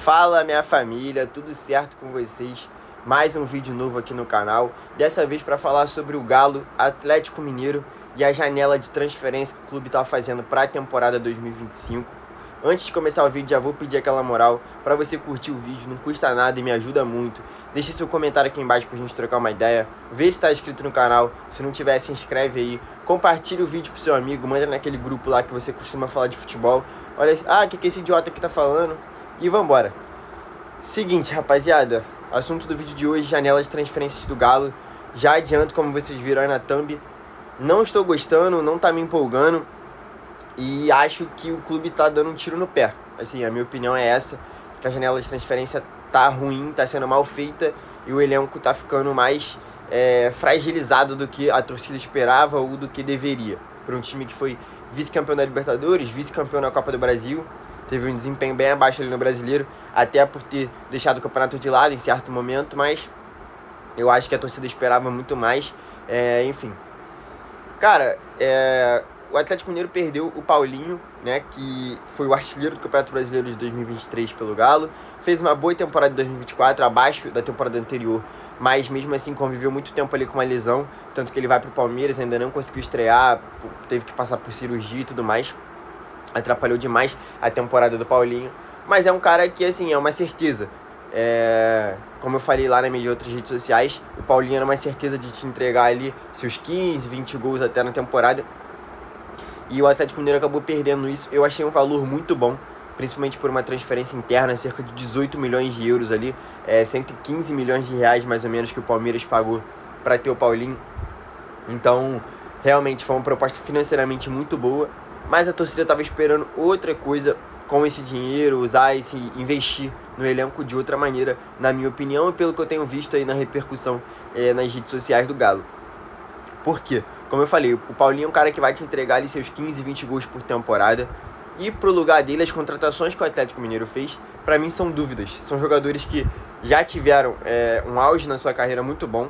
Fala minha família, tudo certo com vocês? Mais um vídeo novo aqui no canal, dessa vez para falar sobre o Galo, Atlético Mineiro e a janela de transferência que o clube está fazendo para a temporada 2025. Antes de começar o vídeo, já vou pedir aquela moral para você curtir o vídeo, não custa nada e me ajuda muito. Deixe seu comentário aqui embaixo pra gente trocar uma ideia, vê se está inscrito no canal, se não tiver, se inscreve aí, compartilha o vídeo pro seu amigo, manda naquele grupo lá que você costuma falar de futebol. Olha, o que esse idiota aqui tá falando? E vambora. Seguinte, rapaziada, assunto do vídeo de hoje, janela de transferências do Galo. Já adianto, como vocês viram aí na thumb, não estou gostando, não tá me empolgando e acho que o clube tá dando um tiro no pé. Assim, a minha opinião é essa, que a janela de transferência tá ruim, tá sendo mal feita e o elenco tá ficando mais fragilizado do que a torcida esperava ou do que deveria. Para um time que foi vice-campeão da Libertadores, vice-campeão na Copa do Brasil, teve um desempenho bem abaixo ali no Brasileiro, até por ter deixado o campeonato de lado em certo momento, mas eu acho que a torcida esperava muito mais, enfim. Cara, o Atlético Mineiro perdeu o Paulinho, né, que foi o artilheiro do Campeonato Brasileiro de 2023 pelo Galo, fez uma boa temporada de 2024, abaixo da temporada anterior, mas mesmo assim conviveu muito tempo ali com uma lesão, tanto que ele vai pro Palmeiras, ainda não conseguiu estrear, teve que passar por cirurgia e tudo mais, atrapalhou demais a temporada do Paulinho, mas é um cara que, assim, é uma certeza. Como eu falei lá nas minhas outras redes sociais, o Paulinho era uma certeza de te entregar ali seus 15, 20 gols até na temporada, e o Atlético Mineiro acabou perdendo isso. Eu achei um valor muito bom, principalmente por uma transferência interna, cerca de 18 milhões de euros ali, 115 milhões de reais mais ou menos que o Palmeiras pagou para ter o Paulinho. Então, realmente foi uma proposta financeiramente muito boa, mas a torcida estava esperando outra coisa com esse dinheiro, investir no elenco de outra maneira, na minha opinião, e pelo que eu tenho visto aí na repercussão nas redes sociais do Galo. Por quê? Como eu falei, o Paulinho é um cara que vai te entregar ali seus 15, 20 gols por temporada, e pro lugar dele, as contratações que o Atlético Mineiro fez, pra mim são dúvidas. São jogadores que já tiveram um auge na sua carreira muito bom,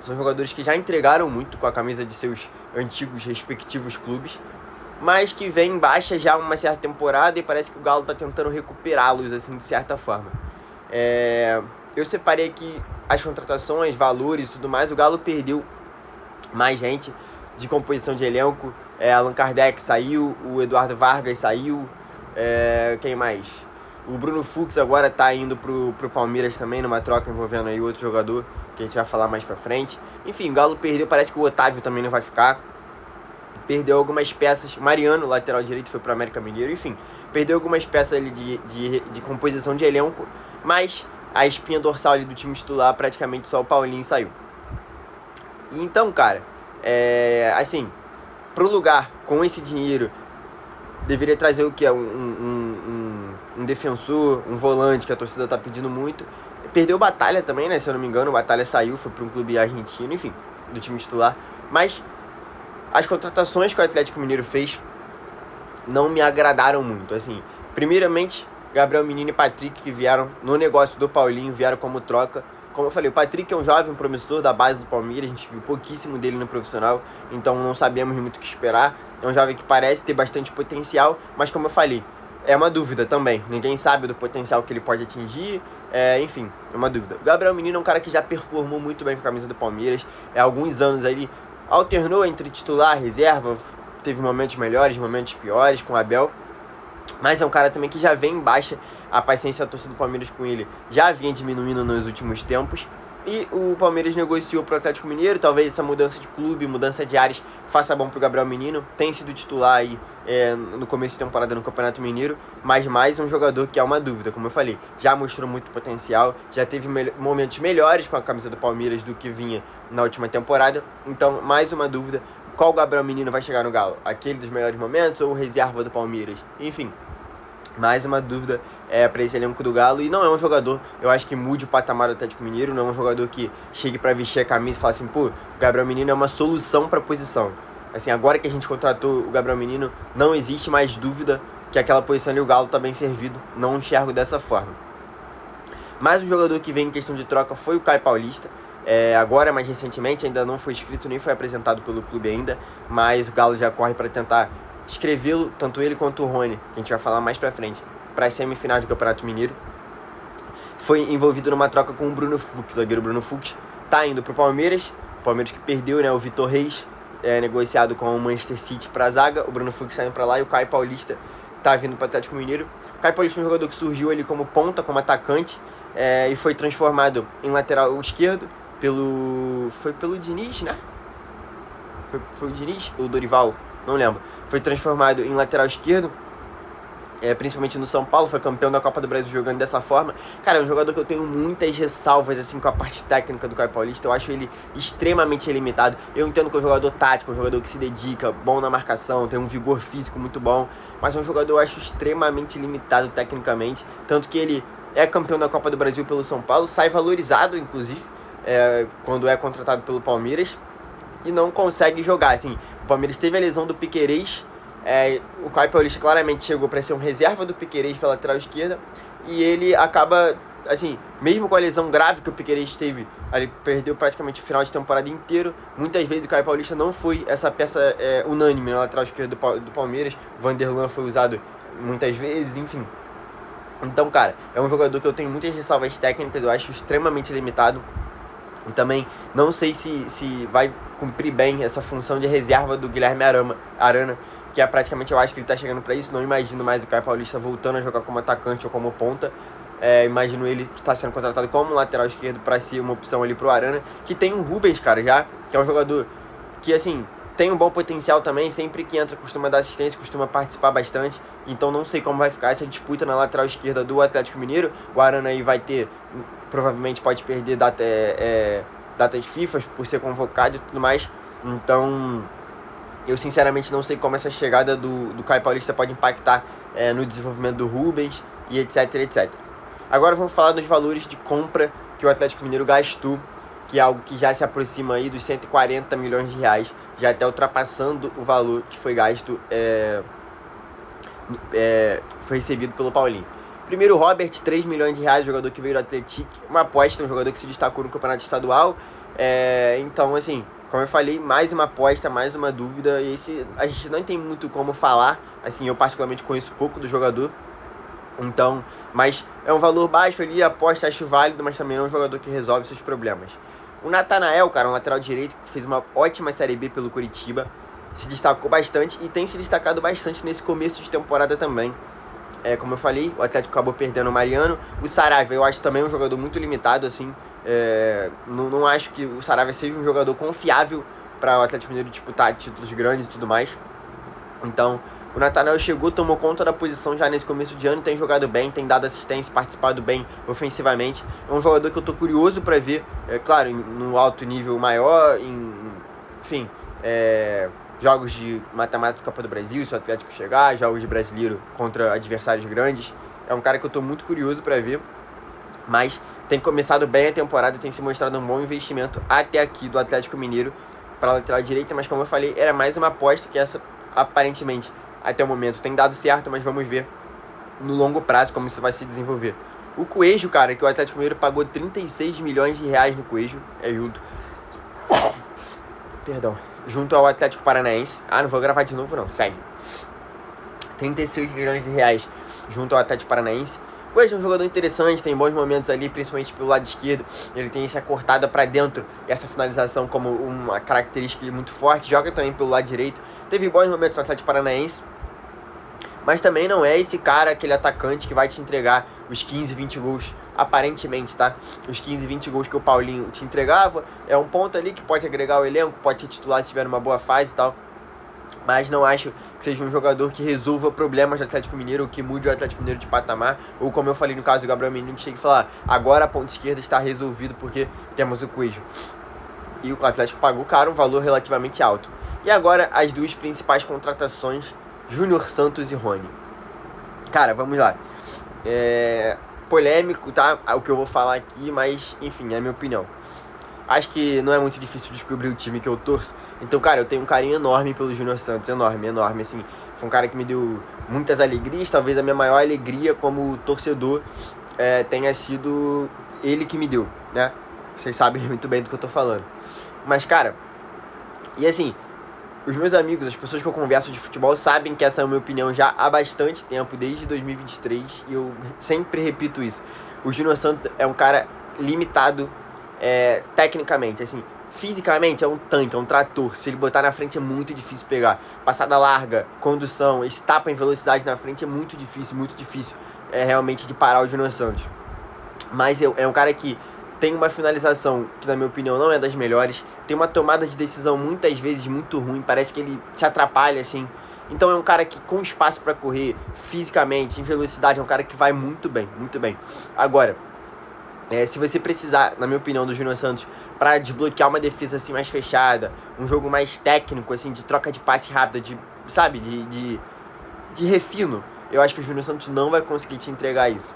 são jogadores que já entregaram muito com a camisa de seus antigos respectivos clubes, mas que vem em baixa já uma certa temporada e parece que o Galo tá tentando recuperá-los, assim, de certa forma. Eu separei aqui as contratações, valores e tudo mais. O Galo perdeu mais gente de composição de elenco. Allan Kardec saiu, o Eduardo Vargas saiu, quem mais? O Bruno Fux agora tá indo pro Palmeiras também, numa troca envolvendo aí outro jogador, que a gente vai falar mais pra frente. Enfim, o Galo perdeu, parece que o Otávio também não vai ficar. Perdeu algumas peças, Mariano, lateral direito, foi pro América Mineiro, enfim. Perdeu algumas peças ali de composição de elenco, mas a espinha dorsal ali do time titular, praticamente só o Paulinho saiu. E então, cara, assim, pro lugar, com esse dinheiro, deveria trazer o que? Um defensor, um volante, que a torcida tá pedindo muito. Perdeu o Batalha também, né, se eu não me engano, o Batalha saiu, foi para um clube argentino, enfim, do time titular. Mas as contratações que o Atlético Mineiro fez não me agradaram muito, assim. Primeiramente, Gabriel Menino e Patrick, que vieram no negócio do Paulinho, vieram como troca. Como eu falei, o Patrick é um jovem promissor da base do Palmeiras, a gente viu pouquíssimo dele no profissional, então não sabemos muito o que esperar. É um jovem que parece ter bastante potencial, mas como eu falei, é uma dúvida também. Ninguém sabe do potencial que ele pode atingir, enfim, é uma dúvida. O Gabriel Menino é um cara que já performou muito bem com a camisa do Palmeiras, há alguns anos ali, alternou entre titular e reserva, teve momentos melhores, momentos piores com o Abel, mas é um cara também que já vem em baixa. A paciência da torcida do Palmeiras com ele já vinha diminuindo nos últimos tempos, e o Palmeiras negociou para o Atlético Mineiro. Talvez essa mudança de clube, mudança de ares, faça bom para o Gabriel Menino. Tem sido titular aí no começo de temporada no Campeonato Mineiro, mas mais um jogador que é uma dúvida, como eu falei, já mostrou muito potencial, já teve momentos melhores com a camisa do Palmeiras do que vinha na última temporada. Então, mais uma dúvida, qual Gabriel Menino vai chegar no Galo? Aquele dos melhores momentos ou reserva do Palmeiras? Enfim, mais uma dúvida para esse elenco do Galo. E não é um jogador, eu acho que mude o patamar do Atlético Mineiro. Não é um jogador que chegue para vestir a camisa e fale assim, pô, o Gabriel Menino é uma solução para a posição. Assim, agora que a gente contratou o Gabriel Menino, não existe mais dúvida que aquela posição ali o Galo está bem servido. Não enxergo dessa forma. Mais um jogador que vem em questão de troca foi o Caio Paulista. Agora, mais recentemente, ainda não foi inscrito, nem foi apresentado pelo clube ainda, mas o Galo já corre para tentar escrevê-lo, tanto ele quanto o Rony, que a gente vai falar mais pra frente, para as semifinais do Campeonato Mineiro. foi envolvido numa troca com o Bruno Fux, o zagueiro Bruno Fux, tá indo pro Palmeiras, o Palmeiras que perdeu, né, o Vitor Reis, negociado com o Manchester City pra zaga, o Bruno Fux tá indo pra lá e o Caio Paulista tá vindo pro Atlético Mineiro. O Caio Paulista é um jogador que surgiu ali como ponta, como atacante, e foi transformado em lateral esquerdo foi pelo Diniz, né? Foi o Diniz ou o Dorival? Não lembro. Foi transformado em lateral esquerdo, principalmente no São Paulo, foi campeão da Copa do Brasil jogando dessa forma. Cara, é um jogador que eu tenho muitas ressalvas assim com a parte técnica do Caio Paulista. Eu acho ele extremamente limitado. Eu entendo que é um jogador tático, um jogador que se dedica, bom na marcação, tem um vigor físico muito bom, mas é um jogador, eu acho, extremamente limitado tecnicamente. Tanto que ele é campeão da Copa do Brasil pelo São Paulo, sai valorizado, inclusive, quando é contratado pelo Palmeiras, e não consegue jogar. Assim, o Palmeiras teve a lesão do Piquerez, o Caio Paulista claramente chegou para ser um reserva do Piquerez pela lateral esquerda, e ele acaba, assim, mesmo com a lesão grave que o Piquerez teve, ele perdeu praticamente o final de temporada inteiro. Muitas vezes o Caio Paulista não foi essa peça unânime na lateral esquerda do Palmeiras. O Vanderlan foi usado muitas vezes, enfim. Então, cara, é um jogador que eu tenho muitas ressalvas técnicas, eu acho extremamente limitado. E também não sei se vai cumprir bem essa função de reserva do Guilherme Arana, que é praticamente, eu acho que ele tá chegando para isso. Não imagino mais o Caio Paulista voltando a jogar como atacante ou como ponta. Imagino ele que está sendo contratado como lateral esquerdo para ser uma opção ali pro Arana, que tem o Rubens, cara, já, que é um jogador que, assim, tem um bom potencial também, sempre que entra costuma dar assistência, costuma participar bastante. Então não sei como vai ficar essa disputa na lateral esquerda do Atlético Mineiro. O Arana aí vai ter, provavelmente pode perder datas FIFA por ser convocado e tudo mais. Então eu sinceramente não sei como essa chegada do Caio Paulista pode impactar no desenvolvimento do Rubens e etc, etc. Agora vamos falar dos valores de compra que o Atlético Mineiro gastou, que é algo que já se aproxima aí dos 140 milhões de reais, já até ultrapassando o valor que foi gasto, foi recebido pelo Paulinho. Primeiro, o Robert, 3 milhões de reais, jogador que veio do Atlético, uma aposta, um jogador que se destacou no campeonato estadual. Então, assim, como eu falei, mais uma aposta, mais uma dúvida, e a gente não tem muito como falar, assim, eu particularmente conheço pouco do jogador, então, mas é um valor baixo ali, a aposta acho válido, mas também não é um jogador que resolve seus problemas. O Natanael, cara, um lateral direito que fez uma ótima Série B pelo Curitiba, se destacou bastante e tem se destacado bastante nesse começo de temporada também. Como eu falei, o Atlético acabou perdendo o Mariano. O Saravia, eu acho também um jogador muito limitado, assim. Não acho que o Saravia seja um jogador confiável para o Atlético Mineiro disputar títulos grandes e tudo mais. Então, o Natanael chegou, tomou conta da posição já nesse começo de ano, tem jogado bem, tem dado assistência, participado bem ofensivamente. É um jogador que eu tô curioso para ver, claro, no alto nível maior, enfim, jogos de mata-mata do Copa do Brasil, se o Atlético chegar, jogos de brasileiro contra adversários grandes. É um cara que eu tô muito curioso para ver, mas tem começado bem a temporada, tem se mostrado um bom investimento até aqui do Atlético Mineiro para a lateral direita, mas como eu falei, era mais uma aposta que essa, aparentemente, até o momento tem dado certo, mas vamos ver no longo prazo como isso vai se desenvolver. O Coelho, cara, que o Atlético Mineiro pagou 36 milhões de reais no Coelho, junto ao Atlético Paranaense. Não vou gravar de novo não, segue. 36 milhões de reais junto ao Atlético Paranaense. O Coelho é um jogador interessante, tem bons momentos ali, principalmente pelo lado esquerdo. Ele tem essa cortada para dentro, essa finalização como uma característica muito forte. Joga também pelo lado direito. Teve bons momentos no Atlético Paranaense, mas também não é esse cara, aquele atacante que vai te entregar os 15, 20 gols, aparentemente, tá? Os 15, 20 gols que o Paulinho te entregava. É um ponto ali que pode agregar o elenco, pode ser titular se tiver numa boa fase e tal. Mas não acho que seja um jogador que resolva problemas do Atlético Mineiro, ou que mude o Atlético Mineiro de patamar. Ou como eu falei no caso do Gabriel Menino, que chega e falar, agora a ponta esquerda está resolvido porque temos o Coelho. E o Atlético pagou caro, um valor relativamente alto. E agora as duas principais contratações, Júnior Santos e Rony. Cara, vamos lá. Polêmico, tá? O que eu vou falar aqui, mas, enfim, é a minha opinião. Acho que não é muito difícil descobrir o time que eu torço. Então, cara, eu tenho um carinho enorme pelo Júnior Santos. Enorme, enorme, assim. Foi um cara que me deu muitas alegrias. Talvez a minha maior alegria como torcedor tenha sido ele que me deu, né? Vocês sabem muito bem do que eu tô falando. Mas, cara, e assim, os meus amigos, as pessoas que eu converso de futebol sabem que essa é a minha opinião já há bastante tempo, desde 2023, e eu sempre repito isso. O Júnior Santos é um cara limitado tecnicamente, assim, fisicamente é um tanque, é um trator. Se ele botar na frente é muito difícil pegar. Passada larga, condução, esse tapa em velocidade na frente é muito difícil realmente de parar o Júnior Santos. Mas é um cara que tem uma finalização que, na minha opinião, não é das melhores. Tem uma tomada de decisão muitas vezes muito ruim. Parece que ele se atrapalha, assim. Então é um cara que, com espaço para correr, fisicamente, em velocidade, é um cara que vai muito bem, muito bem. Agora, se você precisar, na minha opinião, do Júnior Santos para desbloquear uma defesa assim mais fechada, um jogo mais técnico, assim, de troca de passe rápida, de refino, eu acho que o Júnior Santos não vai conseguir te entregar isso.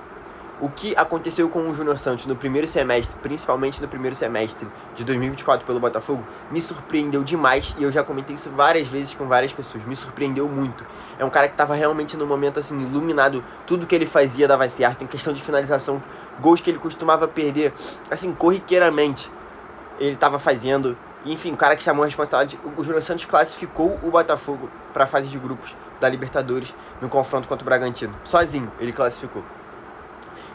O que aconteceu com o Júnior Santos no primeiro semestre, principalmente no primeiro semestre de 2024 pelo Botafogo, me surpreendeu demais, e eu já comentei isso várias vezes com várias pessoas, me surpreendeu muito. É um cara que estava realmente no momento assim, iluminado, tudo que ele fazia dava certo, em questão de finalização, gols que ele costumava perder, assim, corriqueiramente, ele estava fazendo. Enfim, o cara que chamou a responsabilidade, o Júnior Santos classificou o Botafogo para a fase de grupos da Libertadores no confronto contra o Bragantino, sozinho ele classificou.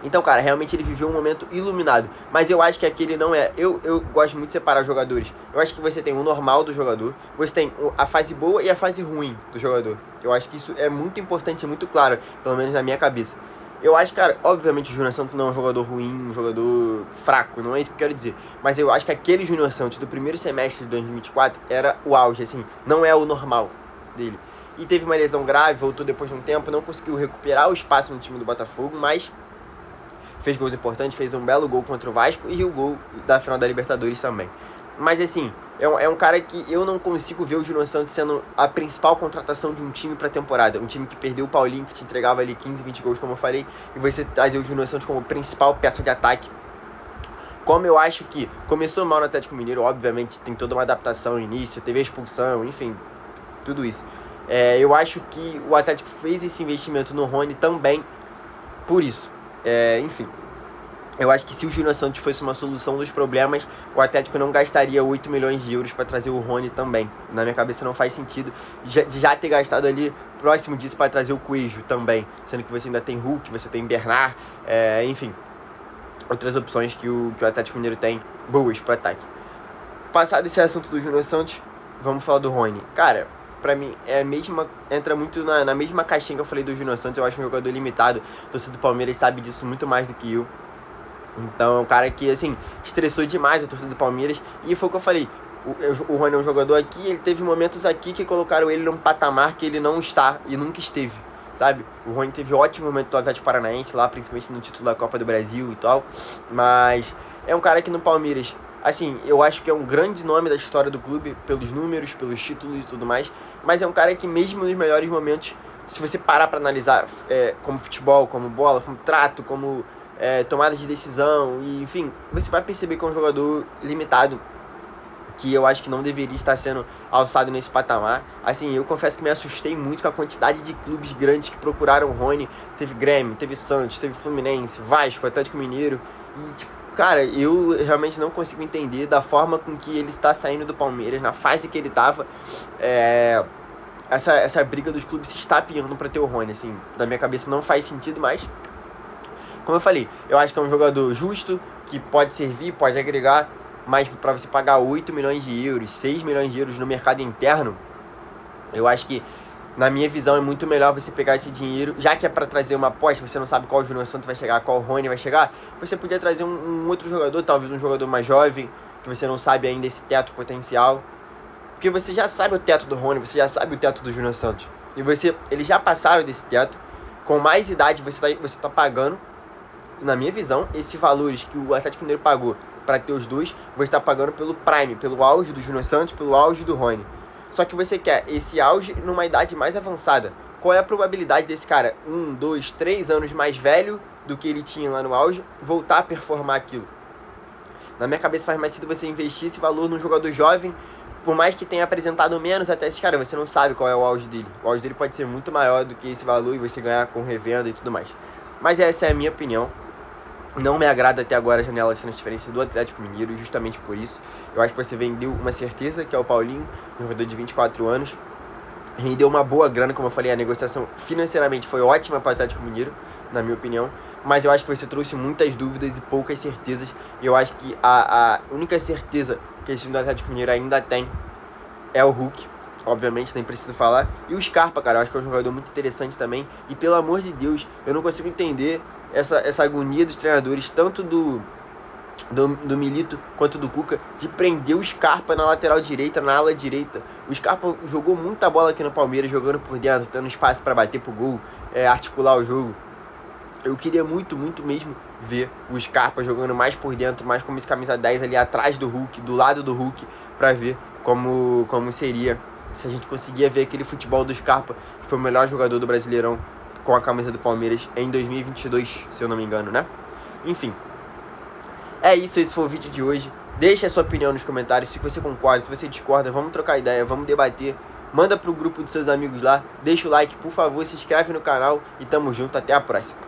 Então, cara, realmente ele viveu um momento iluminado. Mas eu acho que aquele não é... Eu gosto muito de separar os jogadores. Eu acho que você tem o normal do jogador, você tem a fase boa e a fase ruim do jogador. Eu acho que isso é muito importante, é muito claro, pelo menos na minha cabeça. Eu acho, cara, obviamente o Júnior Santos não é um jogador ruim, um jogador fraco, não é isso que eu quero dizer. Mas eu acho que aquele Júnior Santos do primeiro semestre de 2024 era o auge, assim, não é o normal dele. E teve uma lesão grave, voltou depois de um tempo, não conseguiu recuperar o espaço no time do Botafogo, mas fez gols importantes, fez um belo gol contra o Vasco e o gol da final da Libertadores também. Mas assim, é um cara que eu não consigo ver o Júnior Santos sendo a principal contratação de um time pra temporada. Um time que perdeu o Paulinho, que te entregava ali 15, 20 gols, como eu falei, e você trazer o Júnior Santos como principal peça de ataque. Como eu acho que começou mal no Atlético Mineiro, obviamente tem toda uma adaptação no início, teve a expulsão, enfim, tudo isso. Eu acho que o Atlético fez esse investimento no Rony também por isso. Enfim, eu acho que se o Júnior Santos fosse uma solução dos problemas, o Atlético não gastaria 8 milhões de euros para trazer o Rony também. Na minha cabeça não faz sentido já ter gastado ali próximo disso para trazer o Coelho também, sendo que você ainda tem Hulk, você tem Bernard, enfim, outras opções que o Atlético Mineiro tem boas para ataque. Passado esse assunto do Júnior Santos, vamos falar do Rony. Cara, pra mim, entra muito na mesma caixinha que eu falei do Júnior Santos. Eu acho um jogador limitado. O torcedor do Palmeiras sabe disso muito mais do que eu. Então é um cara que, assim, estressou demais a torcida do Palmeiras. E foi o que eu falei, o Rony é um jogador aqui, ele teve momentos aqui que colocaram ele num patamar que ele não está e nunca esteve, sabe? O Rony teve ótimo momento do Atlético Paranaense lá, principalmente no título da Copa do Brasil e tal. Mas é um cara que no Palmeiras, assim, eu acho que é um grande nome da história do clube, pelos números, pelos títulos e tudo mais. Mas é um cara que mesmo nos melhores momentos, se você parar para analisar como futebol, como bola, como trato, como tomada de decisão, e enfim, você vai perceber que é um jogador limitado, que eu acho que não deveria estar sendo alçado nesse patamar. Assim, eu confesso que me assustei muito com a quantidade de clubes grandes que procuraram o Rony. Teve Grêmio, teve Santos, teve Fluminense, Vasco, Atlético Mineiro. E, tipo, cara, eu realmente não consigo entender da forma com que ele está saindo do Palmeiras, na fase que ele estava. Essa briga dos clubes se está piando para ter o Rony, assim, na minha cabeça não faz sentido, mas como eu falei, eu acho que é um jogador justo, que pode servir, pode agregar, mas para você pagar 8 milhões de euros, 6 milhões de euros no mercado interno, eu acho que, na minha visão, é muito melhor você pegar esse dinheiro, já que é para trazer uma aposta, você não sabe qual o Júnior Santos vai chegar, qual o Rony vai chegar, você podia trazer um outro jogador, talvez um jogador mais jovem, que você não sabe ainda esse teto potencial, porque você já sabe o teto do Rony, você já sabe o teto do Júnior Santos, e eles já passaram desse teto, com mais idade você tá pagando, na minha visão, esses valores que o Atlético Mineiro pagou para ter os dois, você está pagando pelo prime, pelo auge do Júnior Santos, pelo auge do Rony. Só que você quer esse auge numa idade mais avançada. Qual é a probabilidade desse cara, 1, 2, 3 anos mais velho do que ele tinha lá no auge, voltar a performar aquilo? Na minha cabeça faz mais sentido você investir esse valor num jogador jovem, por mais que tenha apresentado menos até esse cara, você não sabe qual é o auge dele. O auge dele pode ser muito maior do que esse valor e você ganhar com revenda e tudo mais. Mas essa é a minha opinião. Não me agrada até agora a janela de transferência do Atlético Mineiro, justamente por isso. Eu acho que você vendeu uma certeza, que é o Paulinho, um jogador de 24 anos. Rendeu uma boa grana, como eu falei, a negociação financeiramente foi ótima para o Atlético Mineiro, na minha opinião. Mas eu acho que você trouxe muitas dúvidas e poucas certezas. E eu acho que a única certeza que esse time do Atlético Mineiro ainda tem é o Hulk. Obviamente, nem preciso falar. E o Scarpa, cara, eu acho que é um jogador muito interessante também. E pelo amor de Deus, eu não consigo entender essa agonia dos treinadores, tanto do Milito quanto do Cuca, de prender o Scarpa na lateral direita, na ala direita. O Scarpa jogou muita bola aqui no Palmeiras, jogando por dentro, tendo espaço para bater pro gol, articular o jogo. Eu queria muito, muito mesmo ver o Scarpa jogando mais por dentro, mais como esse camisa 10 ali atrás do Hulk, do lado do Hulk, para ver como seria se a gente conseguia ver aquele futebol do Scarpa, que foi o melhor jogador do Brasileirão com a camisa do Palmeiras em 2022, se eu não me engano, né? Enfim, é isso, esse foi o vídeo de hoje. Deixe a sua opinião nos comentários, se você concorda, se você discorda, vamos trocar ideia, vamos debater. Manda pro grupo dos seus amigos lá, deixa o like, por favor, se inscreve no canal e tamo junto, até a próxima.